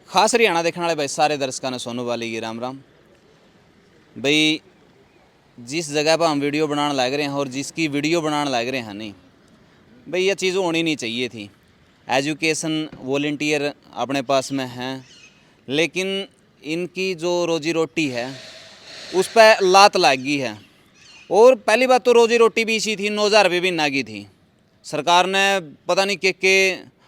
खास हरियाणा देखने वाले भाई सारे दर्शकों ने सोनू वाली की राम राम। भाई जिस जगह पर हम वीडियो बनाने लग रहे हैं और जिसकी वीडियो बनाने लग रहे हैं नहीं भाई ये चीज़ होनी नहीं चाहिए थी। एजुकेशन वॉल्टियर अपने पास में हैं लेकिन इनकी जो रोजी रोटी है उस पर लात लगी है। और पहली बात तो रोजी रोटी भी इसी थी, 9,000 रुपये भी ना की थी सरकार ने, पता नहीं के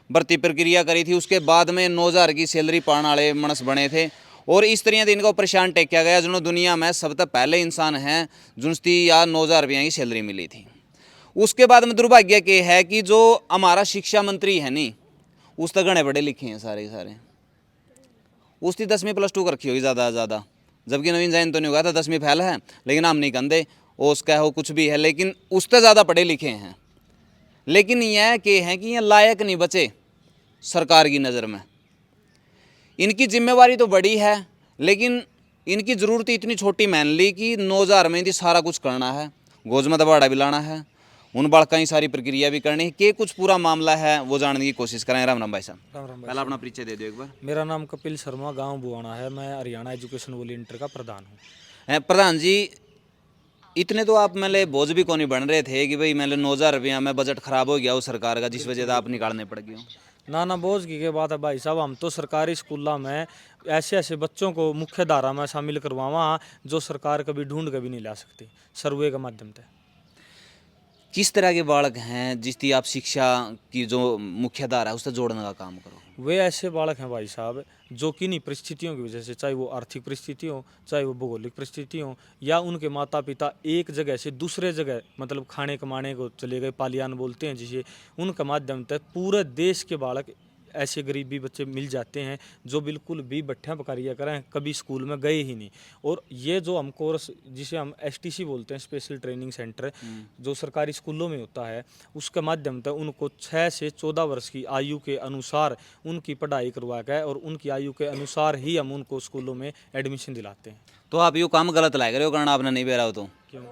भर्ती प्रक्रिया करी थी। उसके बाद में 9,000 की सैलरी पाने वाले मनस बने थे और इस तरह से इनका परेशान टेकिया गया जिन्होंने दुनिया में सबसे पहले इंसान हैं जिनकी या 9,000 रुपये की सैलरी मिली थी। उसके बाद में दुर्भाग्य के है कि जो हमारा शिक्षा मंत्री है नहीं उस तक घने पढ़े लिखे हैं सारे सारे, उसकी 10वीं +2 कर रखी होगी ज़्यादा से ज़्यादा, जबकि नवीन जैन तो नहीं हुआ था 10वीं फैल है लेकिन हम नहीं कंधे वो उसका हो कुछ भी है लेकिन उससे ज़्यादा पढ़े लिखे हैं। लेकिन यह के हैं कि ये लायक नहीं बचे सरकार की नज़र में। इनकी जिम्मेवारी तो बड़ी है लेकिन इनकी ज़रूरत इतनी छोटी मान ली कि 9,000 में इनकी सारा कुछ करना है, गोज में दबाड़ा भी लाना है, उन बालका की सारी प्रक्रिया भी करनी है कि कुछ पूरा मामला है वो जानने की कोशिश करें। राम राम भाई साहब। राम राम भाई पहला अपना परिचय दे दो एक बार। मेरा नाम कपिल शर्मा, गांव बुआना है। मैं हरियाणा एजुकेशन वॉलंटियर का प्रधान हूँ। प्रधान जी इतने तो आप मेले बोझ भी कौन बन रहे थे कि भाई मेले 9,000 रुपया में बजट खराब हो गया वो सरकार का जिस वजह से आप निकालने पड़ गए हो। नाना बोझ की बात है भाई साहब, हम तो सरकारी स्कूलों में ऐसे ऐसे बच्चों को मुख्य धारा में शामिल करवावा जो सरकार कभी ढूंढ के भी नहीं ला सकती सर्वे के माध्यम से। किस तरह के बालक हैं जिसकी आप शिक्षा की जो मुख्य धारा है उससे जोड़ने का काम करो? वे ऐसे बालक हैं भाई साहब जो किन्हीं परिस्थितियों की वजह से, चाहे वो आर्थिक परिस्थिति हो, चाहे वो भौगोलिक परिस्थिति हो, या उनके माता पिता एक जगह से दूसरे जगह मतलब खाने कमाने को चले गए, पालियान बोलते हैं जिसे, उनके माध्यम तक पूरे देश के बालक ऐसे गरीबी बच्चे मिल जाते हैं जो बिल्कुल भी बट्ठियाँ पकारिया करें, कभी स्कूल में गए ही नहीं। और ये जो हम कोर्स जिसे हम STC बोलते हैं, स्पेशल ट्रेनिंग सेंटर, जो सरकारी स्कूलों में होता है, उसके माध्यम से उनको 6 से 14 वर्ष की आयु के अनुसार उनकी पढ़ाई करवा के और उनकी आयु के अनुसार ही हम उनको स्कूलों में एडमिशन दिलाते हैं। तो आप ये काम गलत लग रहे हो करना आपने नहीं बेरा हो तो? क्यों?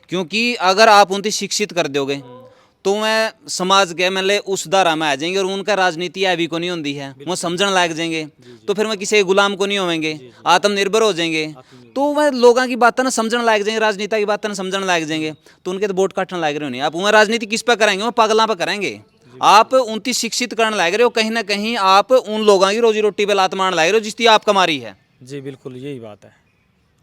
क्योंकि अगर आप उनकी शिक्षित कर दोगे तो मैं समाज के मेले उस धारा में आ जाएंगे और उनका राजनीति अभी को नहीं होती है वो समझने लायक जाएंगे तो फिर मैं किसी गुलाम को नहीं होंगे, आत्मनिर्भर हो जाएंगे तो वह लोगों की बातें ना समझने लायक जाएंगे, राजनीति की बातें ना समझने लायक जाएंगे तो उनके तो वोट काटने लायक रहे नहीं। आप वह राजनीति किस पर करेंगे? वो पागलों पर करेंगे। आप उनकी शिक्षित करने लायक रहे हो, कहीं ना कहीं आप उन लोगों की रोजी रोटी पे लात मारने लायक रहे हो जिसकी आप कमारी है। जी बिल्कुल यही बात है,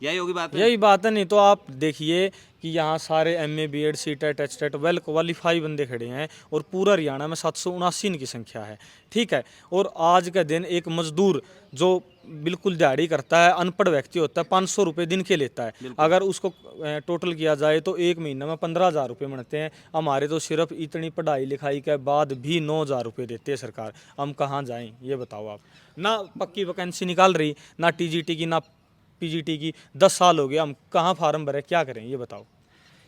यही होगी बात है। यही बात है। नहीं तो आप देखिए कि यहाँ सारे MA BEd CTET HTET well qualify बंदे खड़े हैं और पूरा हरियाणा में 779 इनकी संख्या है, ठीक है। और आज का दिन एक मजदूर जो बिल्कुल दिहाड़ी करता है, अनपढ़ व्यक्ति होता है, 500 रुपये दिन के लेता है। अगर उसको टोटल किया जाए तो एक महीने में 15,000 रुपये बनते हैं। हमारे तो सिर्फ इतनी पढ़ाई लिखाई के बाद भी 9,000 रुपये देते हैं सरकार। हम कहाँ जाएँ ये बताओ आप? ना पक्की वैकेंसी निकाल रही, ना TGT की, ना PGT की। 10 साल हो गए, हम कहाँ फार्म भरे, क्या करें ये बताओ?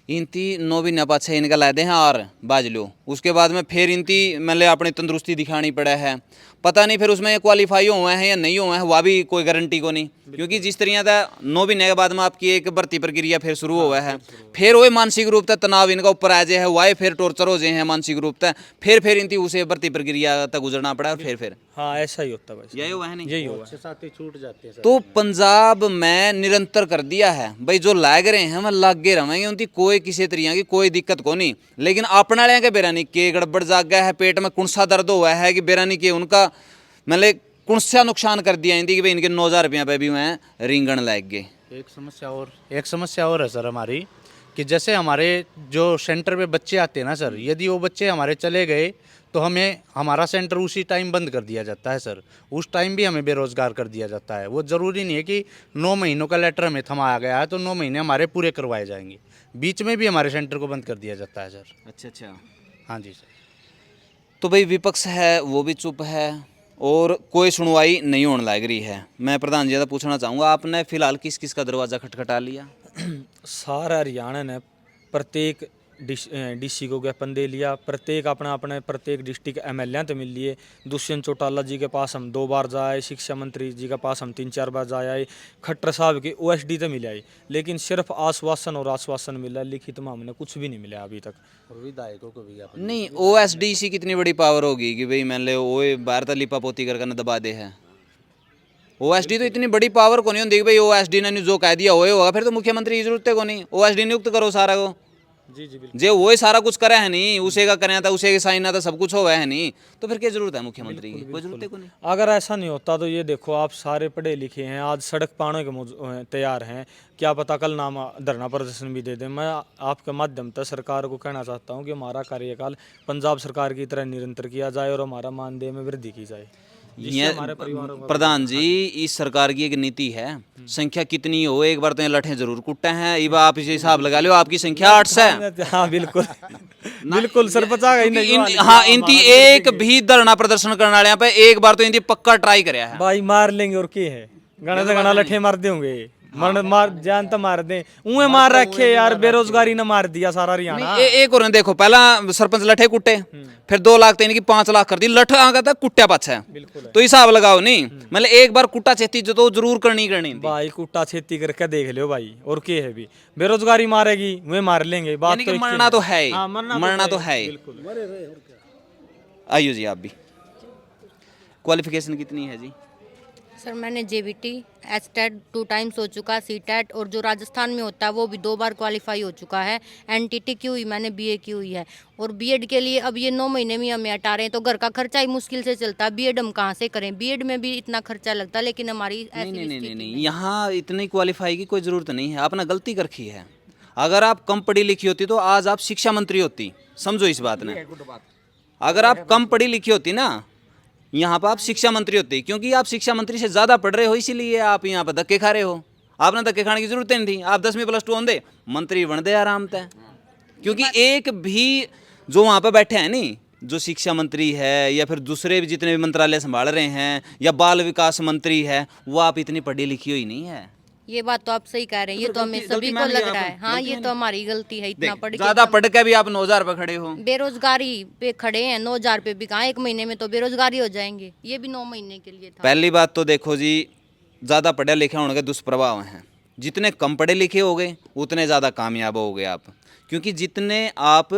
इनती 9 महीने पाछे इनका लाते हैं और बाज लो, उसके बाद में फिर इनती मतलब अपनी तंदुरुस्ती दिखानी पड़ा है। पता नहीं फिर उसमें क्वालिफाई हुए हैं या नहीं हुए हैं, वह भी कोई गारंटी को नहीं। क्योंकि जिस तरह का 9 महीने के बाद में आपकी एक भर्ती प्रक्रिया फिर शुरू हुआ है, फिर वही मानसिक रूप से तनाव इनका ऊपर आ जाए है, वह फिर टॉर्चर हो जाए हैं मानसिक रूप से, फिर इनती उसे भर्ती प्रक्रिया तक गुजरना पड़ा और फिर हाँ ऐसा ही होता है भाई, यही हुआ है नहीं? यही हुआ है। साथी छूट जाते हैं। तो पंजाब में निरंतर कर दिया है भाई, जो लाग रहे हैं हम लागे रहेंगे, उनकी कोई किसी तरीके की कोई दिक्कत को नहीं। लेकिन अपना वाले के बेरानी के गड़बड़ जाग गया है, पेट में कुंसा दर्द हुआ है कि बेरानी के उनका मतलब कुंसा नुकसान कर दिया इनकी कि भाई इनके 9,000 रुपया पे भी मैं रिंगण लग गए। एक समस्या और है सर हमारी, कि जैसे हमारे जो सेंटर पे बच्चे आते हैं ना सर, यदि वो बच्चे हमारे चले गए तो हमें हमारा सेंटर उसी टाइम बंद कर दिया जाता है सर। उस टाइम भी हमें बेरोजगार कर दिया जाता है। वो ज़रूरी नहीं है कि 9 महीनों का लेटर हमें थमाया गया है तो 9 महीने हमारे पूरे करवाए जाएंगे, बीच में भी हमारे सेंटर को बंद कर दिया जाता है सर। अच्छा। हाँ जी सर। तो भाई विपक्ष है वो भी चुप है और कोई सुनवाई नहीं होने लग रही है। मैं प्रधान जी से पूछना चाहूँगा, आपने फिलहाल किस किस का दरवाज़ा खटखटा लिया? सारा हरियाणा ने प्रत्येक DC को ज्ञापन दे लिया, प्रत्येक अपने प्रत्येक डिस्ट्रिक्ट MLA तो मिल लिए। दुष्यंत चौटाला जी के पास हम 2 बार जाए, शिक्षा मंत्री जी के पास हम 3-4 बार जाए आए, खट्टर साहब के OSD तो मिले आई, लेकिन सिर्फ आश्वासन और आश्वासन मिला, लिखित में हमने कुछ भी नहीं मिला अभी तक। और विधायकों को भी नहीं, OSDC कितनी बड़ी पावर होगी कि भाई मान लो वो बाहर तो लिपा पोती करके न दबा दे है? ओएसडी तो इतनी बड़ी पावर को नहीं होती कि भाई ओएसडी ने जो कह दिया वही होगा, फिर तो मुख्यमंत्री की जरूरत है को नहीं, ओएसडी नियुक्त करो सारा को। जी जी बिल्कुल। जे वही सारा कुछ करे है नहीं, उसे का करे था, उसे के साइन आता, सब कुछ होगा है नहीं, तो फिर क्या जरूरत है मुख्यमंत्री की, कोई जरूरत है को नहीं। अगर ऐसा नहीं होता तो ये देखो आप सारे पढ़े लिखे हैं, आज सड़क पाने के तैयार हैं, क्या पता कल नाम धरना प्रदर्शन भी दे दें। मैं आपके माध्यम से सरकार को कहना चाहता हूँ कि हमारा कार्यकाल पंजाब सरकार की तरह निरंतर किया जाए और हमारा मानदेय में वृद्धि की जाए, जिससे ये हमारे परिवारों का प्रधान जी, इस सरकार की एक नीति है, संख्या कितनी हो एक बार तो ये लठे जरूर कुटते हैं, ये आप इसे हिसाब लगा लो, आपकी संख्या 8 है। हाँ बिल्कुल बिल्कुल सर, 50 हाँ इनकी एक भी धरना प्रदर्शन करने वाले पे एक बार तो इनकी पक्का ट्राई कराया है भाई मार लेंगे और क्या है, गणा से गणा लठे मार देंगे, मार जान तो मार दे, उन्हें मार रखे यार, बेरोजगारी ने मार दिया सारा हरियाणा। एक और देखो, पहला सरपंच लठे कुटे, फिर 2 लाख तो इनकी 5 लाख कर दी, लठ आ गया था कुट्या पाछा है, तो हिसाब लगाओ नहीं, मतलब एक बार कुट्टा चेती जो तो जरूर करनी थी। भाई कुट्टा खेती करके देख लियो भाई, और क्या है भी, बेरोजगारी मारेगी वे मार लेंगे, बात यानी तो कि एक ही मरना है। तो है ही, हाँ, मरना तो है ही। बिल्कुल। आइयो जी, आप भी क्वालिफिकेशन कितनी है जी? सर मैंने जेबीटी, एसटेट 2 टाइम्स हो चुका, सीटेट, और जो राजस्थान में होता है वो भी 2 बार क्वालिफाई हो चुका है। एनटीटी की हुई मैंने, बीए की हुई है, और बीएड के लिए अब ये 9 महीने में हमें हटा रहे हैं, तो घर का खर्चा ही मुश्किल से चलता है, बीएड हम कहाँ से करें, बीएड में भी इतना खर्चा लगता है, लेकिन हमारी ऐसी नहीं नहीं स्थिति नहीं, यहाँ इतनी क्वालिफाई की कोई ज़रूरत नहीं है, आपने गलती कर रखी है। अगर आप कम पढ़ी लिखी होती तो आज आप शिक्षा मंत्री होती, समझो इस बात ने। अगर आप कम पढ़ी लिखी होती ना, यहाँ पर आप शिक्षा मंत्री होती, क्योंकि आप शिक्षा मंत्री से ज़्यादा पढ़ रहे हो, इसीलिए आप यहाँ पर धक्के खा रहे हो। आपने धक्के खाने की जरूरत नहीं थी, आप 10वीं +2 होंगे मंत्री बन दे आराम से। क्योंकि एक भी जो वहाँ पर बैठे हैं नहीं, जो शिक्षा मंत्री है या फिर दूसरे भी जितने भी मंत्रालय संभाल रहे हैं या बाल विकास मंत्री है, वो आप इतनी पढ़ी लिखी हुई नहीं है। ये बात तो आप सही कह रहे हैं, ये तो हमें सभी को लग रहा है। हाँ, ये तो हमारी गलती है, इतना पढ़ के ज्यादा पढ़ के भी आप 9,000 पे खड़े हो, बेरोजगारी पे खड़े हैं। 9,000 पे भी कहाँ, 1 महीने में तो बेरोजगारी हो जाएंगे, ये भी 9 महीने के लिए था। पहली बात तो देखो जी, ज़्यादा पढ़े लिखे होने के दुष्प्रभाव हैं। जितने कम पढ़े लिखे हो गए उतने ज़्यादा कामयाब हो गए आप, क्योंकि जितने आप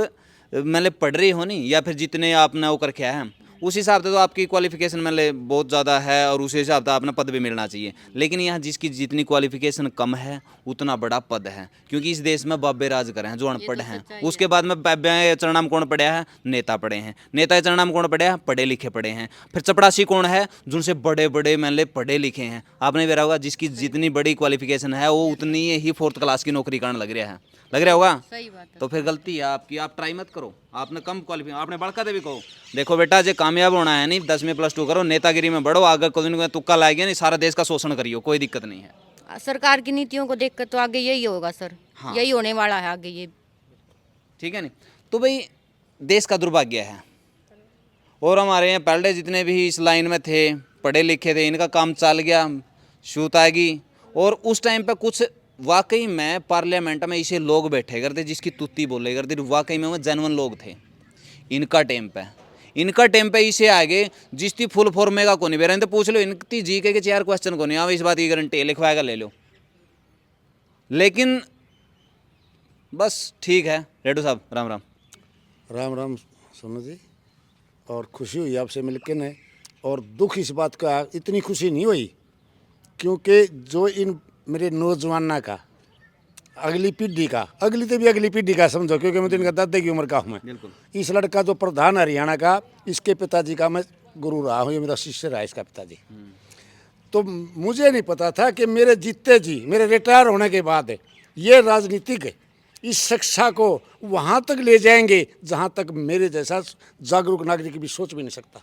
मतलब पढ़ रहे हो नहीं, या फिर जितने आपने वो करके आए हैं, उस हिसाब से तो आपकी क्वालिफिकेशन मतलब बहुत ज़्यादा है और उस हिसाब से आपने पद भी मिलना चाहिए। लेकिन यहाँ जिसकी जितनी क्वालिफिकेशन कम है उतना बड़ा पद है, क्योंकि इस देश में बाबे राज करे हैं जो अनपढ़ हैं। उसके बाद में बाबे चरणा में कौन पढ़े हैं? नेता पढ़े हैं। नेता के चरणा में कौन पढ़े हैं? पढ़े लिखे पढ़े हैं। फिर चपड़ासी कौन है? जिनसे बड़े बड़े मतलब पढ़े लिखे हैं। आपने भी रहा होगा, जिसकी जितनी बड़ी क्वालिफिकेशन है वो उतनी ही 4th क्लास की नौकरी करने लग रहा होगा। सही बात है। तो फिर गलती है आपकी, आप ट्राई मत करो। आपने कम क्वालिफिकेशन, आपने बड़का दे भी कहो, देखो बेटा जो कामयाब होना है नहीं, 10वीं +2 करो, नेतागिरी में बढ़ो, आगे कोई दिन तुक्का लाएगा नहीं, सारा देश का शोषण करियो, कोई दिक्कत नहीं है। सरकार की नीतियों को देखकर तो आगे यही होगा सर। हाँ। यही होने वाला है आगे, ये ठीक है नहीं? तो भाई देश का दुर्भाग्य है, और हमारे यहाँ पहले जितने भी इस लाइन में थे, पढ़े लिखे थे, इनका काम चल गया, शूत आएगी। और उस टाइम पे कुछ वाकई में पार्लियामेंट में ऐसे लोग बैठे करते जिसकी तुत्ती बोले करते, वाकई में वो जेन्युइन लोग थे। इनका टाइम पे इसे आगे जिसकी फुल फॉर्मेगा को नहीं बेरा, तो पूछ लो इनकी जी के 4 क्वेश्चन को नहीं आवे, इस बात की गारंटी लिखवाएगा, ले लो। लेकिन बस ठीक है। रेडू साहब राम राम। राम राम सोनू जी, और खुशी हुई आपसे मिलकर ने, और दुख इस बात का, इतनी खुशी नहीं हुई क्योंकि जो इन मेरे नौजवाना का, अगली पीढ़ी का, अगली तो भी अगली पीढ़ी का समझो, क्योंकि मैं तो इनका दादा की उम्र का हूँ मैं। इस लड़का जो प्रधान हरियाणा का, इसके पिताजी का मैं गुरु रहा हूँ, ये मेरा शिष्य रहा इसका पिताजी। तो मुझे नहीं पता था कि मेरे जीते जी, मेरे रिटायर होने के बाद ये राजनीतिक इस शिक्षा को वहाँ तक ले जाएंगे जहाँ तक मेरे जैसा जागरूक नागरिक भी सोच भी नहीं सकता।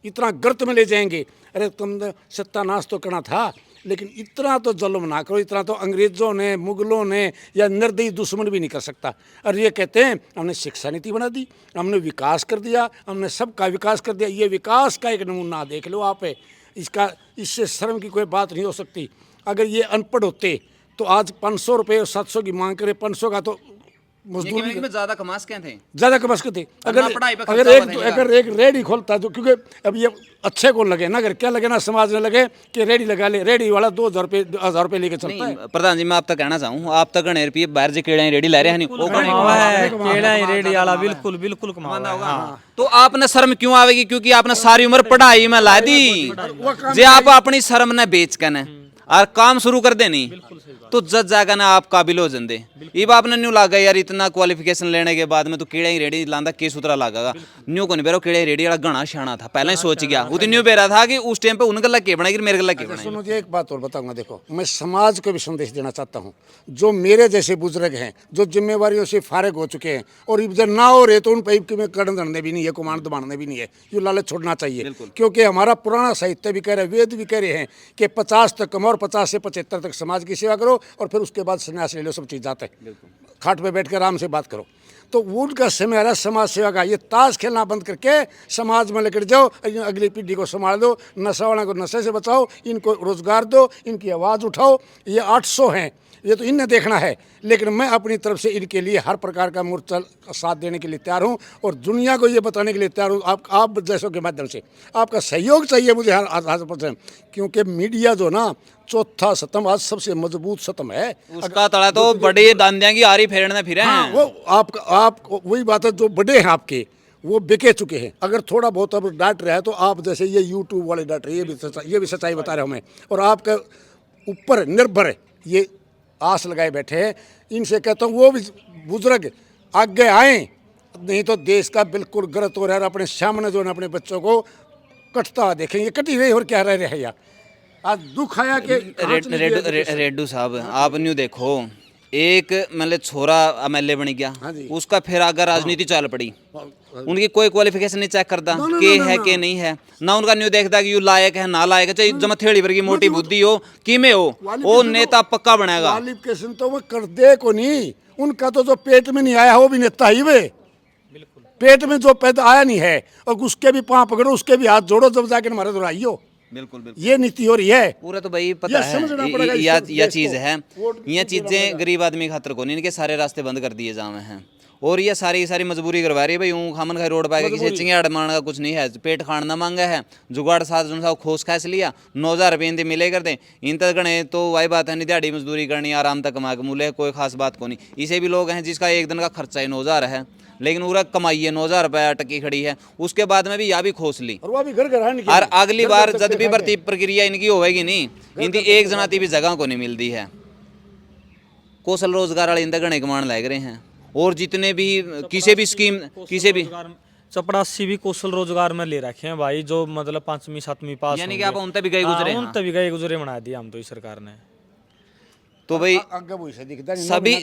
इतना गर्त में ले जाएंगे। अरे तुम सत्यानाश तो करना था, लेकिन इतना तो जुल्म ना करो, इतना तो अंग्रेज़ों ने, मुगलों ने या निर्दयी दुश्मन भी नहीं कर सकता। और ये कहते हैं हमने शिक्षा नीति बना दी, हमने विकास कर दिया, हमने सबका विकास कर दिया। ये विकास का एक नमूना देख लो आप, इसका, इससे शर्म की कोई बात नहीं हो सकती। अगर ये अनपढ़ होते तो आज 500 रुपये और 700 की मांग करे, 500 का तो मजदूरी में ज्यादा कमा सके थे। ज्यादा कमा सकते थे। अपना पढ़ाई पे अगर खर्चा एक बढ़ेगा। अगर एक रेडी खोलता तो, क्योंकि अब ये अच्छे को लगे ना, अगर क्या लगे ना समाज में लगे कि रेडी लगा ले, रेडी वाला 2,000 रुपये लेके चलता है। नहीं प्रधान जी मैं आप तक कहना चाहूँ, आप तक गणे रुपये बाहर से केड़ा रेडी ला रहे हैं नहीं, वो गणे कमावा है केड़ा ही रेडी वाला बिल्कुल बिल्कुल कमावा है। हाँ। तो आपने शर्म क्यों आवेगी, क्योंकि आपने सारी उम्र पढ़ाई में ला दी, जे आप अपनी शर्म ने बेच कर न और काम शुरू कर देनी तो जज जाकर ना आप काबिल हो जंदे। ये आपने न्यू लागा यार, इतना क्वालिफिकेशन लेने के बाद में तो कीड़ा ही रेडी लांदा के सूत्रा लागा न्यू को नहीं बेरो, कीड़ा ही रेडी वाला घना शाना था, पहले ही सोच गया वो तो न्यू बेरा था कि उस टाइम पे उनका लग के बनाएगी मेरे लग के बनाएगी। सुनो जी एक बात और बताऊंगा, देखो मैं समाज को भी संदेश देना चाहता हूँ, जो मेरे जैसे बुजुर्ग हैं जो जिम्मेवारियों से फारिग हो चुके हैं और इधर ना हो रहे तो उन पर में कड़न धरने भी नहीं है, कुमार दबाने भी नहीं है, ये लालच छोड़ना चाहिए। क्योंकि हमारा पुराना साहित्य भी कह रहे, वेद भी कह रहे हैं कि 50 तक कमाओ और 50 से 75 तक समाज की सेवा करो और फिर उसके बाद संन्यास ले लो, सब चीज़ जाता है, खाट पे बैठ कर आराम से बात करो। तो उनका समय आ रहा समाज सेवा का, ये ताश खेलना बंद करके समाज में लेकर जाओ, अगली पीढ़ी को संभाल दो, नशा वालों को नशे से बचाओ, इनको रोजगार दो, इनकी आवाज़ उठाओ। ये 800 हैं, ये तो इन्हें देखना है, लेकिन मैं अपनी तरफ से इनके लिए हर प्रकार का मोर्चा साथ देने के लिए तैयार हूँ और दुनिया को ये बताने के लिए तैयार हूँ। आप जैसों के माध्यम से आपका सहयोग चाहिए मुझे हर 100%, क्योंकि मीडिया जो ना चौथा स्तंभ आज सबसे मजबूत स्तंभ है। उसका तड़ा तो बड़े दांदियां की आरी फेरने फिरे हाँ, हैं। वो आप वही बात है, जो बड़े हैं आपके वो बिके चुके हैं। अगर थोड़ा बहुत अब डांट रहा है तो आप जैसे ये यूट्यूब वाले डांट रहे, ये भी सच्चाई बता रहे हो हमें, और आपके ऊपर निर्भर ये आस लगाए बैठे हैं। इनसे कहता हूँ वो भी बुजुर्ग आगे आए, नहीं तो देश का बिल्कुल गलत हो रहा है। अपने सामने जो है अपने बच्चों को कटता देखेंगे, कटी रही और क्या रह रहे हैं यार। आज दुख आया कि रेड्डू साहब आप न्यू देखो, एक मतलब छोरा एमएलए बन गया, उसका फिर अगर राजनीति चल पड़ी, उनकी कोई क्वालिफिकेशन नहीं चेक करता के है के नहीं है ना, उनका न्यू देखता कि यू लायक है ना लायक है, चाहे जमा थेड़ी भर की मोटी बुद्धि हो कि में हो, वो नेता पक्का बनेगा। क्वालिफिकेशन तो वो कर दे को नहीं, उनका तो जो पेट में नहीं आया वो भी नेता ही वे, पेट में जो पैदा आया नहीं है और उसके भी पाँव पकड़ो, उसके भी हाथ जोड़ो, जब जाके हमारे तो आइयो। बिल्कुल ये नीति हो रही है पूरा, तो भाई पता है यह चीज़ है, ये चीज़ें गरीब आदमी खातर को नहीं, इनके सारे रास्ते बंद कर दिए जावे हैं और ये सारी मजबूरी करवा रही है। भाई ऊँ खामन खाई रोड पाएगा, किसी चिंगाड़ मारने का कुछ नहीं है, पेट खान ना मांगा है, जुगाड़ साथ जो सा खोस खास लिया, 9,000 रुपये इनते मिले करते, इन तक गणे तो वही बात है, नहीं दिहाड़ी मजदूरी करनी आराम तक कमा के मूल्य, कोई खास बात को नहीं। इसे भी लोग हैं जिसका एक दिन का खर्चा ही 9,000 है, लेकिन पूरा कमाई है 9,000 रुपया अटकी खड़ी है, उसके बाद में भी यह भी खोस ली और वो भी घर और अगली बार जब भी भर्ती प्रक्रिया इनकी होगी नहीं, इनकी एक जनाती भी जगह को नहीं मिलती है। कौशल रोजगार वाले इंदर गणे कमान लग रहे हैं और जितने भी किसी भी स्कीम किसी भी चपरासी भी कौशल रोजगार में ले रखे हैं भाई, जो मतलब 5वीं 7वीं पास, यानी कि आप उन तक भी गए गुजरे, उन तक भी गए गुजरे बना दिया हम तो इस सरकार ने। तो भाई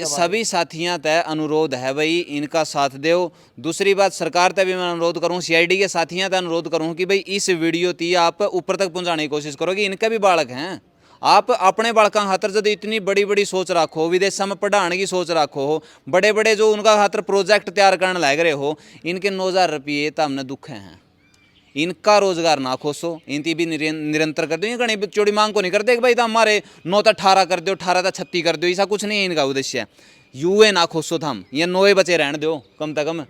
सभी साथियां तय अनुरोध है भाई इनका साथ दो। दूसरी बात सरकार तय भी मैं अनुरोध करूं, सीआईडी के साथियां तय अनुरोध करूं कि भाई इस वीडियो ती आप ऊपर तक पहुंचाने की कोशिश करो कि इनका भी बालक हैं, आप अपने बालकों खातर जब इतनी बड़ी बड़ी सोच रखो, विदेश में पढ़ाने की सोच रखो हो, बड़े बड़े जो उनका खातर प्रोजेक्ट तैयार करने लग रहे हो, इनके 9,000 रुपये तो हमने दुख हैं, इनका रोजगार ना खोसो, इनकी भी निरंतर कर दो। ये घनी चोड़ी मांग को नहीं करते कि भाई तो हमारे 9 तो 18 कर दो, 18 तो 36 कर दो, ऐसा कुछ नहीं है इनका उद्देश्य। यूए ना खोसो थम, ये 9 बचे रहने दो कम से कम।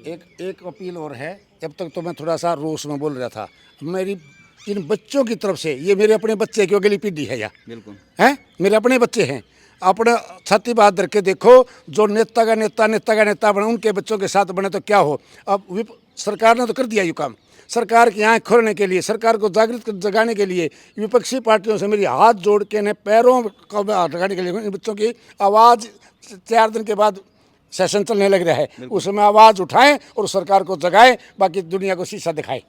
एक अपील और है, अब तक तो मैं थोड़ा सा रोष में बोल रहा था, मेरी इन बच्चों की तरफ से, ये मेरे अपने बच्चे की अगली पीढ़ी है या बिल्कुल हैं, मेरे अपने बच्चे हैं, अपने छाती बात रख के देखो, जो नेता का नेता बने उनके बच्चों के साथ बने तो क्या हो। अब सरकार ने तो कर दिया ये काम, सरकार की आँख खोलने के लिए, सरकार को जागृत जगाने के लिए विपक्षी पार्टियों से मेरी हाथ जोड़ के ने पैरों को लगाने के लिए इन बच्चों की आवाज़ 4 दिन के बाद सेशन चलने लग रहा है, उसमें आवाज़ उठाएं और सरकार को जगाएं, बाकी दुनिया को शीशा दिखाएं।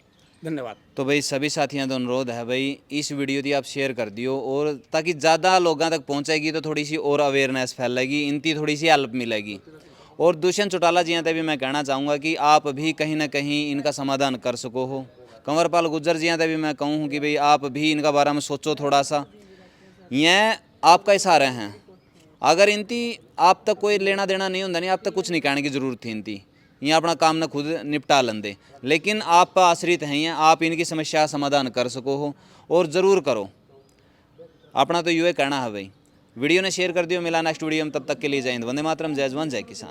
धन्यवाद। तो भाई सभी साथियों का अनुरोध है भाई इस वीडियो की आप शेयर कर दियो, और ताकि ज़्यादा लोगों तक पहुँचेगी तो थोड़ी सी और अवेयरनेस फैलेगी, इनकी थोड़ी सी हेल्प मिलेगी। और दुष्यंत चौटाला जी यहाँ भी मैं कहना चाहूँगा कि आप भी कहीं ना कहीं इनका समाधान कर सको हो। कंवरपाल गुज्जर जी यहाँ भी मैं कहूँ कि भाई आप भी इनका बारे में सोचो थोड़ा सा, यह आपका इशारे हैं, अगर इनती आप तक कोई लेना देना नहीं होता नहीं, आप तक कुछ नहीं कहने की ज़रूरत थी, इनती ये अपना काम ना खुद निपटा लेंदे, लेकिन आप पर आश्रित हैं, आप इनकी समस्या का समाधान कर सको हो और ज़रूर करो। अपना तो यूँ कहना है भाई। वीडियो ने शेयर कर दियो, मिला नेक्स्ट वीडियो में, तब तक के लिए जय हिंद, वंदे मातरम, जय जवान जय किसान।